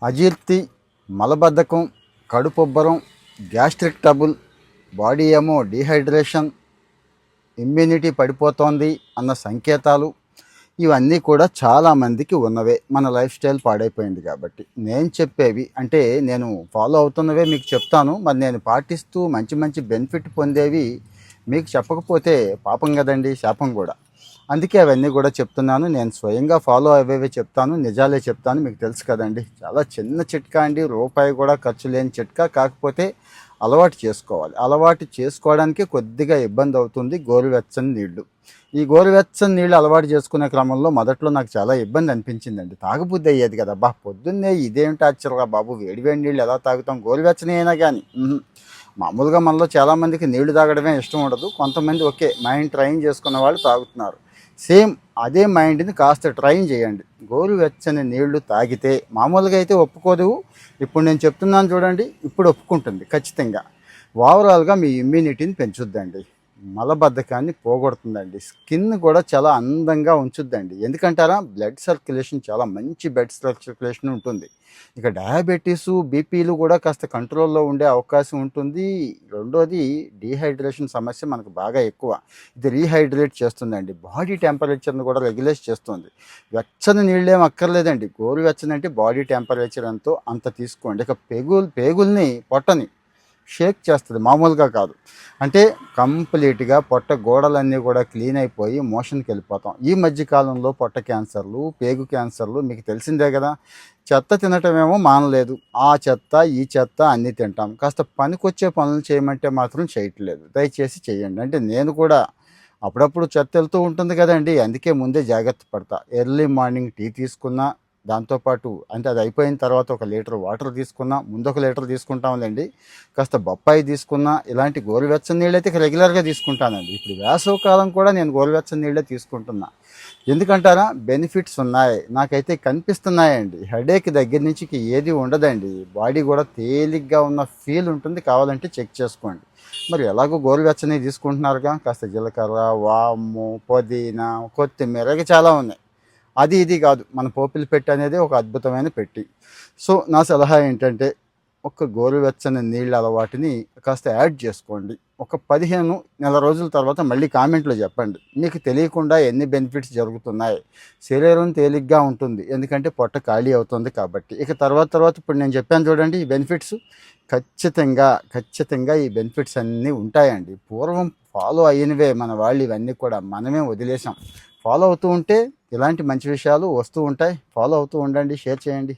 అజీర్తి, మలబద్ధకం, కడుపుబ్బరం, gastric trouble, body ఏమో డీహైడ్రేషన్, ఇమ్యూనిటీ పడిపోతోంది అన్న సంకేతాలు ఇవన్నీ కూడా చాలామందికి ఉన్నవే. మన లైఫ్ స్టైల్ పాడైపోయింది కాబట్టి నేను చెప్పేవి అంటే నేను ఫాలో అవుతున్నవే మీకు చెప్తాను. మరి నేను పాటిస్తూ మంచి మంచి బెనిఫిట్ పొందేవి మీకు చెప్పకపోతే పాపం కదండి, శాపం కూడా. అందుకే అవన్నీ కూడా చెప్తున్నాను. నేను స్వయంగా ఫాలో అయ్యేవే చెప్తాను, నిజాలే చెప్తాను. మీకు తెలుసు కదండి, చాలా చిన్న చిట్కా అండి, రూపాయి కూడా ఖర్చు లేని చిట్కా. కాకపోతే అలవాటు చేసుకోవాలి. అలవాటు చేసుకోవడానికి కొద్దిగా ఇబ్బంది అవుతుంది. గోరువెచ్చని నీళ్లు. ఈ గోరువెచ్చని నీళ్ళు అలవాటు చేసుకునే క్రమంలో మొదట్లో నాకు చాలా ఇబ్బంది అనిపించిందండి. తాగబుద్ధి అయ్యేది కదా, బా పొద్దున్నే ఇదేమిటి ఆశ్చర్యరా బాబు, వేడివేడి నీళ్ళు ఎలా తాగుతాం, గోరువెచ్చని అయినా కానీ. మామూలుగా మనలో చాలామందికి నీళ్లు తాగడమే ఇష్టం ఉండదు. కొంతమంది ఓకే, మైండ్ ట్రైన్ చేసుకున్న వాళ్ళు తాగుతున్నారు. సేమ్ అదే మైండ్ని కాస్త ట్రైన్ చేయండి. గోరువెచ్చని నీళ్లు తాగితే మామూలుగా అయితే ఒప్పుకోదు. ఇప్పుడు నేను చెప్తున్నాను చూడండి, ఇప్పుడు ఒప్పుకుంటుంది ఖచ్చితంగా. ఓవరాల్గా మీ ఇమ్యూనిటీని పెంచుద్దండి, మలబద్ధకాన్ని పోగొడుతుందండి, స్కిన్ కూడా చాలా అందంగా ఉంచుద్దండి. ఎందుకంటారా, బ్లడ్ సర్క్యులేషన్ చాలా మంచి బ్లడ్ సర్క్యులేషన్ ఉంటుంది. ఇక డయాబెటీసు, బీపీలు కూడా కాస్త కంట్రోల్లో ఉండే అవకాశం ఉంటుంది. రెండోది, డీహైడ్రేషన్ సమస్య మనకు బాగా ఎక్కువ. ఇది రీహైడ్రేట్ చేస్తుందండి, బాడీ టెంపరేచర్ని కూడా రెగ్యులేట్ చేస్తుంది. వెచ్చని నీళ్ళేం అక్కర్లేదండి, గోరువెచ్చని అంటే బాడీ టెంపరేచర్ ఎంతో అంత తీసుకోండి. ఇక పేగుల్ని, పొట్టని షేక్ చేస్తుంది, మామూలుగా కాదు. అంటే కంప్లీట్గా పొట్ట గోడలన్నీ కూడా క్లీన్ అయిపోయి మోషన్కి వెళ్ళిపోతాం. ఈ మధ్యకాలంలో పొట్ట క్యాన్సర్లు, పేగు క్యాన్సర్లు మీకు తెలిసిందే కదా. చెత్త తినటమేమో మానలేదు, ఆ చెత్త ఈ చెత్త అన్నీ తింటాం. కాస్త పనికొచ్చే పనులు చేయమంటే మాత్రం చేయట్లేదు. దయచేసి చేయండి. అంటే నేను కూడా అప్పుడప్పుడు చెత్త వెళ్తూ ఉంటుంది కదండి, అందుకే ముందే జాగ్రత్త పడతా. ఎర్లీ మార్నింగ్ టీ తీసుకున్నా, దాంతోపాటు అంటే అది అయిపోయిన తర్వాత 1 లీటర్ వాటర్ తీసుకున్నా, ముందు 1 లీటర్ తీసుకుంటాంలేండి. కాస్త బొప్పాయి తీసుకున్నా, ఇలాంటి గోరువెచ్చని నీళ్ళైతే రెగ్యులర్గా తీసుకుంటానండి. ఇప్పుడు వేసవకాలం కూడా నేను గోరువెచ్చని నీళ్ళే తీసుకుంటున్నా. ఎందుకంటారా, బెనిఫిట్స్ ఉన్నాయి, నాకైతే కనిపిస్తున్నాయండి. హెడేక్ దగ్గర నుంచి ఏది ఉండదండి, బాడీ కూడా తేలిగ్గా ఉన్న ఫీల్ ఉంటుంది. కావాలంటే చెక్ చేసుకోండి. మరి ఎలాగో గోరువెచ్చని తీసుకుంటున్నారుగా, కాస్త జీలకర్ర, వాము, పుదీనా, కొత్తిమీర ఇక చాలా ఉన్నాయి. అది ఇది కాదు, మన పోపిలి పెట్టి అనేది ఒక అద్భుతమైన పెట్టి. సో నా సలహా ఏంటంటే, ఒక గోరువెచ్చని నీళ్ళ అలవాటుని కాస్త యాడ్ చేసుకోండి. ఒక 15 నెల రోజుల తర్వాత మళ్ళీ కామెంట్లో చెప్పండి, మీకు తెలియకుండా ఎన్ని బెనిఫిట్స్ జరుగుతున్నాయి. శరీరం తేలిగ్గా ఉంటుంది, ఎందుకంటే పొట్ట ఖాళీ అవుతుంది కాబట్టి. ఇక తర్వాత ఇప్పుడు నేను చెప్పాను చూడండి ఈ బెనిఫిట్స్, ఖచ్చితంగా ఈ బెనిఫిట్స్ అన్నీ ఉంటాయండి. పూర్వం ఫాలో అయినవే మన వాళ్ళు, ఇవన్నీ కూడా మనమే వదిలేసాం. ఫాలో అవుతూ ఉంటే ఇలాంటి మంచి విషయాలు వస్తూ ఉంటాయి. ఫాలో అవుతూ ఉండండి, షేర్ చేయండి.